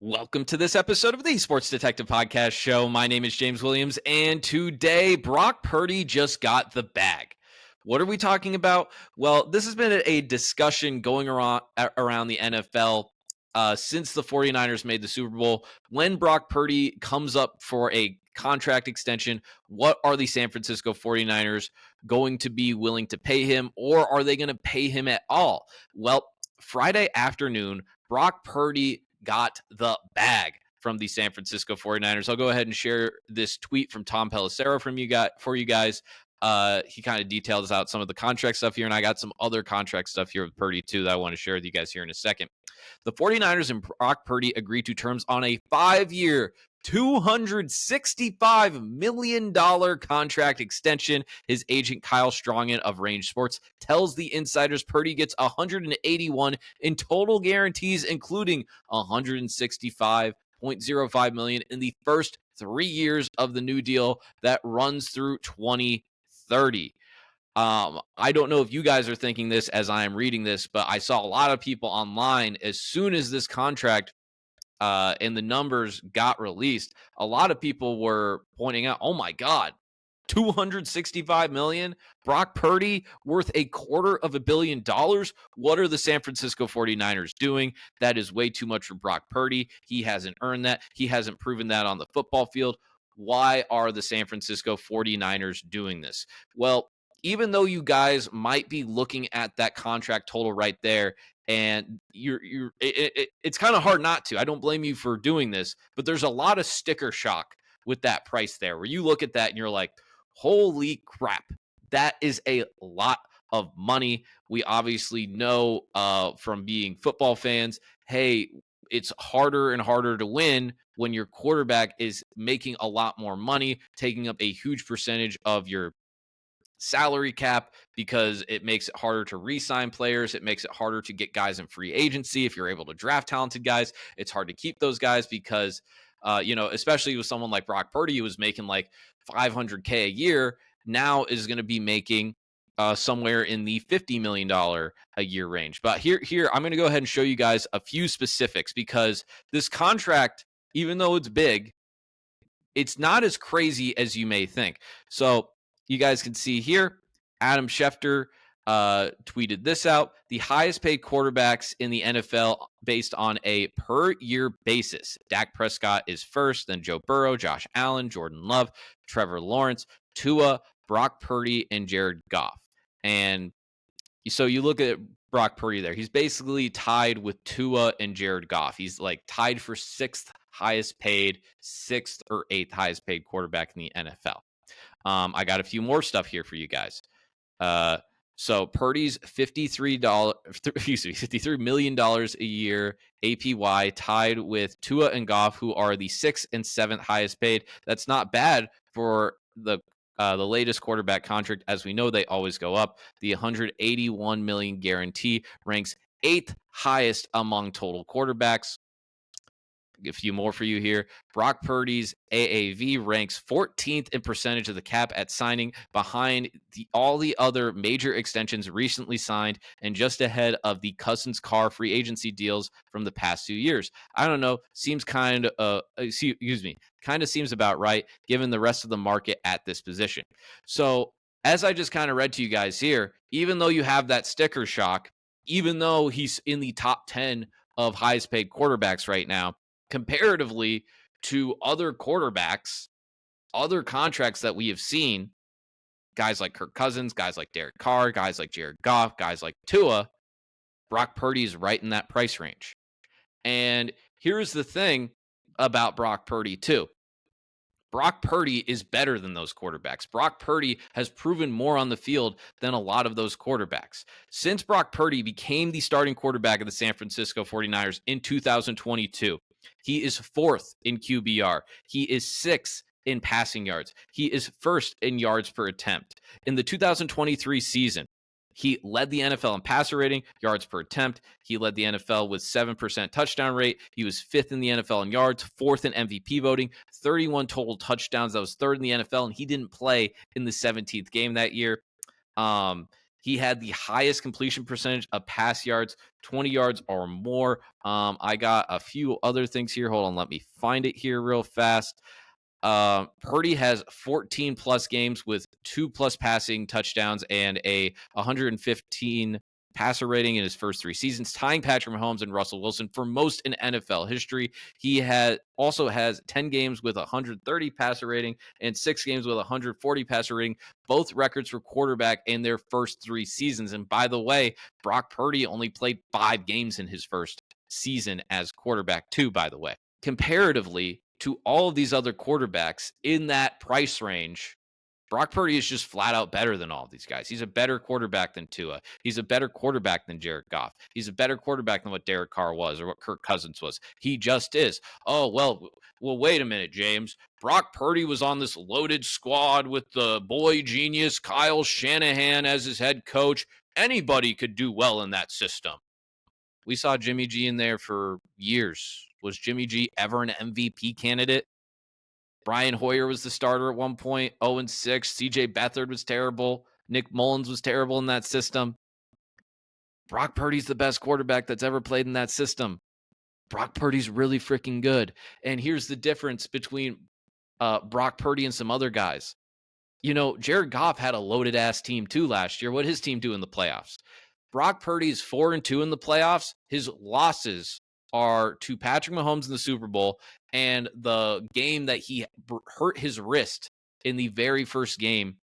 Welcome to this episode of the Sports Detective Podcast Show. My name is James Williams, and today Brock Purdy just got the bag. What are we talking about? Well, this has been a discussion going around the NFL since the 49ers made the Super Bowl. When Brock Purdy comes up for a contract extension, what are the San Francisco 49ers going to be willing to pay him, or are they going to pay him at all? Well, Friday afternoon, Brock Purdy got the bag from the San Francisco 49ers. I'll go ahead and share this tweet from Tom Pelissero for you guys. He kind of details out some of the contract stuff here, and I got some other contract stuff here with Purdy too that I want to share with you guys here in a second. The 49ers and Brock Purdy agreed to terms on a 5-year, $265 million contract extension. His agent Kyle Strongen of Range Sports tells the insiders Purdy gets 181 in total guarantees, including 165.05 million in the first 3 years of the new deal that runs through 2030. I don't know if you guys are thinking this as I am reading this, but I saw a lot of people online as soon as this contract and the numbers got released. A lot of people were pointing out, oh my God, 265 million, Brock Purdy worth $250 million. What are the San Francisco 49ers doing? That is way too much for Brock Purdy. He hasn't earned that. He hasn't proven that on the football field. Why are the San Francisco 49ers doing this? Well, even though you guys might be looking at that contract total right there, and it's kind of hard not to. I don't blame you for doing this, but there's a lot of sticker shock with that price there, where you look at that and you're like, holy crap, that is a lot of money. We obviously know from being football fans, hey, it's harder and harder to win when your quarterback is making a lot more money, taking up a huge percentage of your salary cap, because it makes it harder to re-sign players. It makes it harder to get guys in free agency. If you're able to draft talented guys, it's hard to keep those guys because, especially with someone like Brock Purdy, who was making like $500K a year, now is going to be making somewhere in the $50 million a year range. But here, I'm going to go ahead and show you guys a few specifics, because this contract, even though it's big, it's not as crazy as you may think. So you guys can see here, Adam Schefter tweeted this out. The highest paid quarterbacks in the NFL based on a per year basis. Dak Prescott is first, then Joe Burrow, Josh Allen, Jordan Love, Trevor Lawrence, Tua, Brock Purdy, and Jared Goff. And so you look at Brock Purdy there. He's basically tied with Tua and Jared Goff. He's like tied for sixth or eighth highest paid quarterback in the NFL. I got a few more stuff here for you guys. So Purdy's $53 million a year APY, tied with Tua and Goff, who are the 6th and 7th highest paid. That's not bad for the latest quarterback contract. As we know, they always go up. The 181 million guarantee ranks 8th highest among total quarterbacks. A few more for you here. Brock Purdy's AAV ranks 14th in percentage of the cap at signing, behind all the other major extensions recently signed, and just ahead of the Cousins Carr free agency deals from the past 2 years. I don't know. Seems kind of seems about right given the rest of the market at this position. So as I just kind of read to you guys here, even though you have that sticker shock, even though he's in the top 10 of highest paid quarterbacks right now, comparatively to other quarterbacks, other contracts that we have seen, guys like Kirk Cousins, guys like Derek Carr, guys like Jared Goff, guys like Tua, Brock Purdy is right in that price range. And here's the thing about Brock Purdy too. Brock Purdy is better than those quarterbacks. Brock Purdy has proven more on the field than a lot of those quarterbacks. Since Brock Purdy became the starting quarterback of the San Francisco 49ers in 2022, he is 4th in QBR. He is 6th in passing yards. He is 1st in yards per attempt. In the 2023 season, he led the NFL in passer rating, yards per attempt. He led the NFL with 7% touchdown rate. He was 5th in the NFL in yards, 4th in MVP voting, 31 total touchdowns. That was 3rd in the NFL, and he didn't play in the 17th game that year. He had the highest completion percentage of pass yards, 20 yards or more. I got a few other things here. Hold on, let me find it here real fast. Purdy has 14 plus games with 2 plus passing touchdowns and a 115 passer rating in his first 3 seasons, tying Patrick Mahomes and Russell Wilson for most in NFL history. He also has 10 games with 130 passer rating and 6 games with 140 passer rating, both records for quarterback in their first 3 seasons. And by the way, Brock Purdy only played 5 games in his first season as quarterback too, by the way. Comparatively to all of these other quarterbacks in that price range, Brock Purdy is just flat out better than all of these guys. He's a better quarterback than Tua. He's a better quarterback than Jared Goff. He's a better quarterback than what Derek Carr was or what Kirk Cousins was. He just is. Oh, well, wait a minute, James. Brock Purdy was on this loaded squad with the boy genius Kyle Shanahan as his head coach. Anybody could do well in that system. We saw Jimmy G in there for years. Was Jimmy G ever an MVP candidate? Brian Hoyer was the starter at one point, 0-6. CJ Beathard was terrible. Nick Mullins was terrible in that system. Brock Purdy's the best quarterback that's ever played in that system. Brock Purdy's really freaking good. And here's the difference between Brock Purdy and some other guys. You know, Jared Goff had a loaded-ass team too last year. What did his team do in the playoffs? Brock Purdy's 4-2 in the playoffs. His losses are to Patrick Mahomes in the Super Bowl and the game that he hurt his wrist in the very first game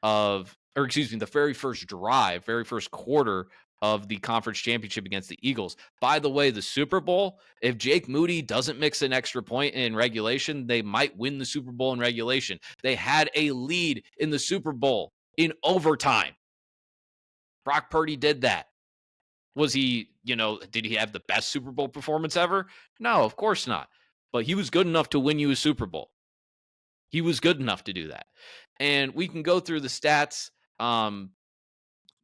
the very first drive, very first quarter of the conference championship against the Eagles. By the way, the Super Bowl, if Jake Moody doesn't mix an extra point in regulation, they might win the Super Bowl in regulation. They had a lead in the Super Bowl in overtime. Brock Purdy did that. Was he, did he have the best Super Bowl performance ever? No, of course not. But he was good enough to win you a Super Bowl. He was good enough to do that. And we can go through the stats.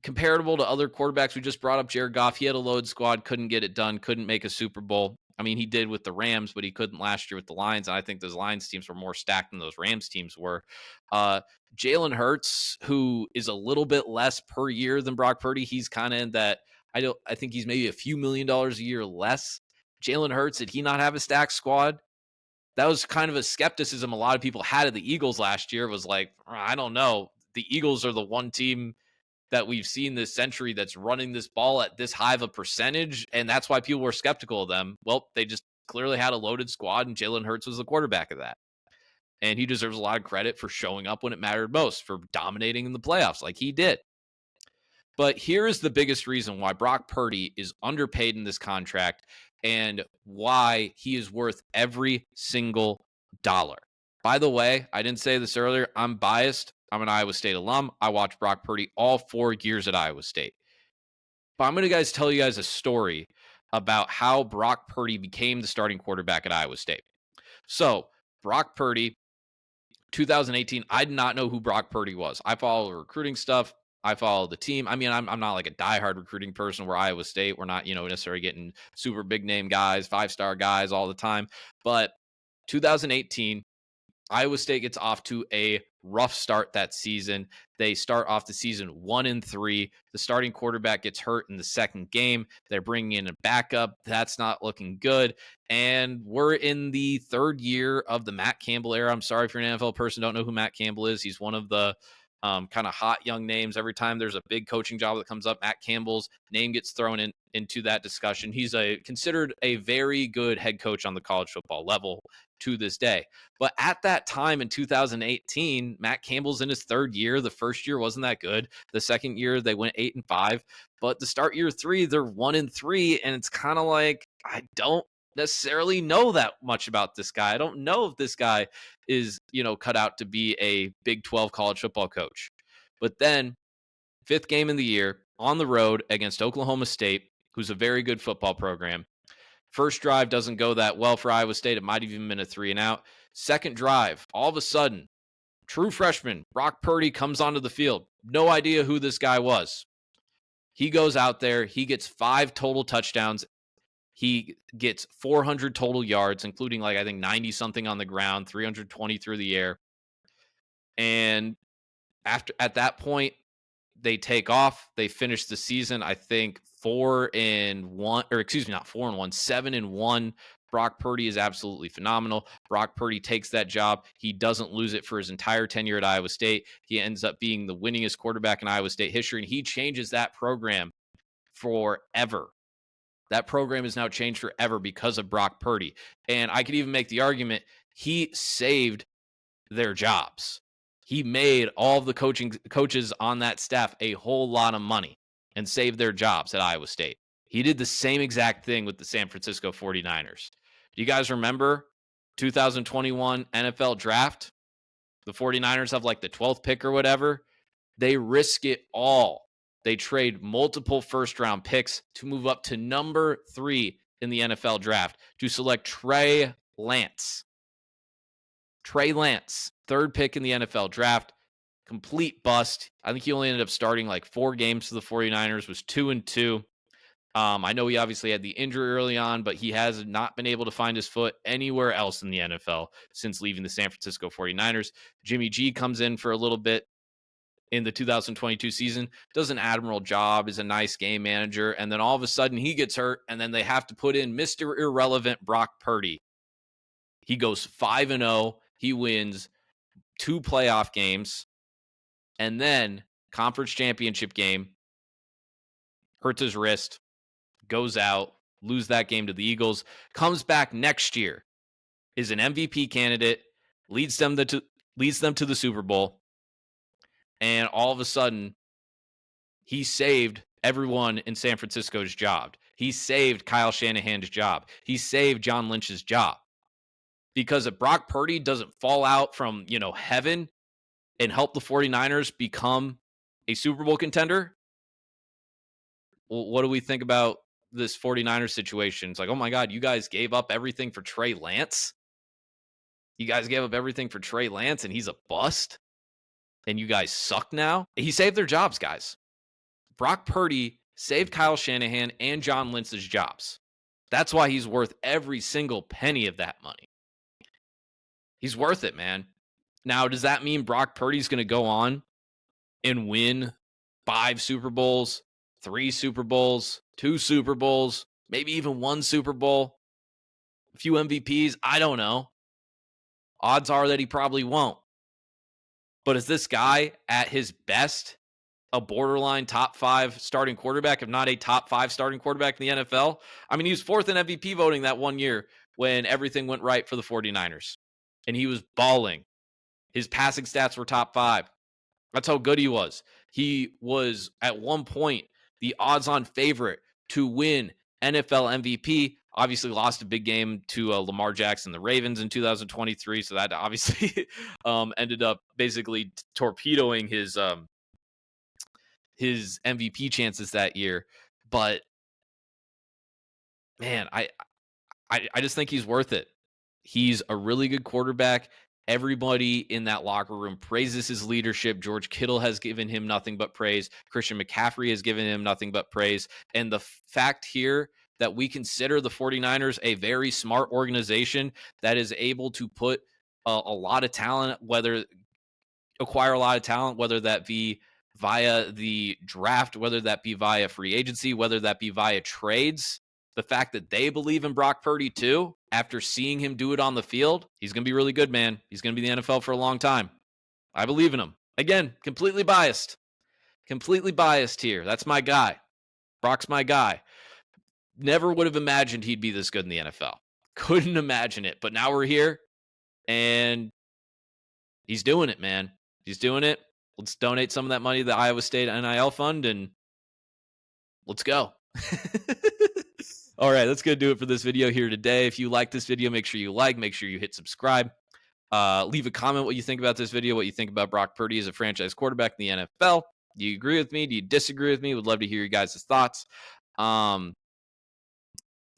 Comparable to other quarterbacks, we just brought up Jared Goff. He had a load squad, couldn't get it done, couldn't make a Super Bowl. I mean, he did with the Rams, but he couldn't last year with the Lions. And I think those Lions teams were more stacked than those Rams teams were. Jalen Hurts, who is a little bit less per year than Brock Purdy, he's kind of in that. I think he's maybe a few $1 million a year less. Jalen Hurts, did he not have a stacked squad? That was kind of a skepticism a lot of people had of the Eagles last year. Was like, I don't know. The Eagles are the one team that we've seen this century that's running this ball at this high of a percentage, and that's why people were skeptical of them. Well, they just clearly had a loaded squad, and Jalen Hurts was the quarterback of that. And he deserves a lot of credit for showing up when it mattered most, for dominating in the playoffs like he did. But here is the biggest reason why Brock Purdy is underpaid in this contract and why he is worth every single dollar. By the way, I didn't say this earlier. I'm biased. I'm an Iowa State alum. I watched Brock Purdy all 4 years at Iowa State. But I'm going to tell you guys a story about how Brock Purdy became the starting quarterback at Iowa State. So, Brock Purdy, 2018, I did not know who Brock Purdy was. I follow recruiting stuff. I follow the team. I mean, I'm not like a diehard recruiting person where Iowa State, we're not, necessarily getting super big name guys, 5-star guys all the time. But 2018, Iowa State gets off to a rough start that season. They start off the season 1-3. The starting quarterback gets hurt in the second game. They're bringing in a backup. That's not looking good. And we're in the third year of the Matt Campbell era. I'm sorry if you're an NFL person, don't know who Matt Campbell is. He's one of the kind of hot young names. Every time there's a big coaching job that comes up, Matt Campbell's name gets thrown into that discussion. He's considered a very good head coach on the college football level to this day. But at that time in 2018, Matt Campbell's in his third year. The first year wasn't that good. The second year, they went 8-5. But to start year 3, they're 1-3. And it's kind of like, I don't necessarily know that much about this guy. I don't know if this guy is, cut out to be a Big 12 college football coach. But then, 5th game in the year, on the road against Oklahoma State, who's a very good football program. First drive doesn't go that well for Iowa State. It might have even been a 3-and-out. Second drive, all of a sudden, true freshman Brock Purdy comes onto the field. No idea who this guy was. He goes out there. He gets 5 total touchdowns. He gets 400 total yards, including 90-something on the ground, 320 through the air. And at that point, they take off. They finish the season, I think, 4-1, or excuse me, not 4-1, 7-1. Brock Purdy is absolutely phenomenal. Brock Purdy takes that job. He doesn't lose it for his entire tenure at Iowa State. He ends up being the winningest quarterback in Iowa State history, and he changes that program forever. That program is now changed forever because of Brock Purdy. And I could even make the argument he saved their jobs. He made all of the coaches on that staff a whole lot of money and saved their jobs at Iowa State. He did the same exact thing with the San Francisco 49ers. Do you guys remember 2021 NFL draft? The 49ers have like the 12th pick or whatever. They risk it all. They trade multiple first-round picks to move up to number 3 in the NFL draft to select Trey Lance. Trey Lance, 3rd pick in the NFL draft, complete bust. I think he only ended up starting like 4 games for the 49ers, was 2-2. I know he obviously had the injury early on, but he has not been able to find his foot anywhere else in the NFL since leaving the San Francisco 49ers. Jimmy G comes in for a little bit in the 2022 season, does an admirable job, is a nice game manager, and then all of a sudden he gets hurt, and then they have to put in Mr. Irrelevant Brock Purdy. He goes 5-0. He wins 2 playoff games, and then conference championship game, hurts his wrist, goes out, lose that game to the Eagles, comes back next year, is an MVP candidate, leads them to the Super Bowl, and all of a sudden, he saved everyone in San Francisco's job. He saved Kyle Shanahan's job. He saved John Lynch's job. Because if Brock Purdy doesn't fall out from, heaven and help the 49ers become a Super Bowl contender, well, what do we think about this 49ers situation? It's like, oh my God, you guys gave up everything for Trey Lance? You guys gave up everything for Trey Lance and he's a bust? And you guys suck now? He saved their jobs, guys. Brock Purdy saved Kyle Shanahan and John Lynch's jobs. That's why he's worth every single penny of that money. He's worth it, man. Now, does that mean Brock Purdy's going to go on and win 5 Super Bowls, 3 Super Bowls, 2 Super Bowls, maybe even 1 Super Bowl, a few MVPs? I don't know. Odds are that he probably won't. But is this guy at his best a borderline top 5 starting quarterback, if not a top 5 starting quarterback in the NFL? I mean, he was 4th in MVP voting that one year when everything went right for the 49ers. And he was balling. His passing stats were top 5. That's how good he was. He was, at one point, the odds-on favorite to win NFL MVP. Obviously lost a big game to Lamar Jackson, the Ravens, in 2023. So that obviously ended up basically torpedoing his MVP chances that year. But man, I just think he's worth it. He's a really good quarterback. Everybody in that locker room praises his leadership. George Kittle has given him nothing but praise. Christian McCaffrey has given him nothing but praise. And the fact here that we consider the 49ers a very smart organization that is able to put a lot of talent, acquire a lot of talent, whether that be via the draft, whether that be via free agency, whether that be via trades. The fact that they believe in Brock Purdy too, after seeing him do it on the field, he's going to be really good, man. He's going to be in the NFL for a long time. I believe in him. Again, completely biased. Completely biased here. That's my guy. Brock's my guy. Never would have imagined he'd be this good in the NFL. Couldn't imagine it. But now we're here, and he's doing it, man. He's doing it. Let's donate some of that money to the Iowa State NIL fund, and let's go. All right, that's going to do it for this video here today. If you like this video, make sure you make sure you hit subscribe. Leave a comment what you think about this video, what you think about Brock Purdy as a franchise quarterback in the NFL. Do you agree with me? Do you disagree with me? Would love to hear your guys' thoughts.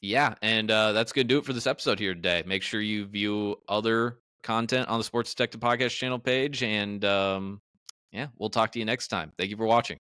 Yeah, and that's going to do it for this episode here today. Make sure you view other content on the Sports Detective Podcast channel page, and yeah, we'll talk to you next time. Thank you for watching.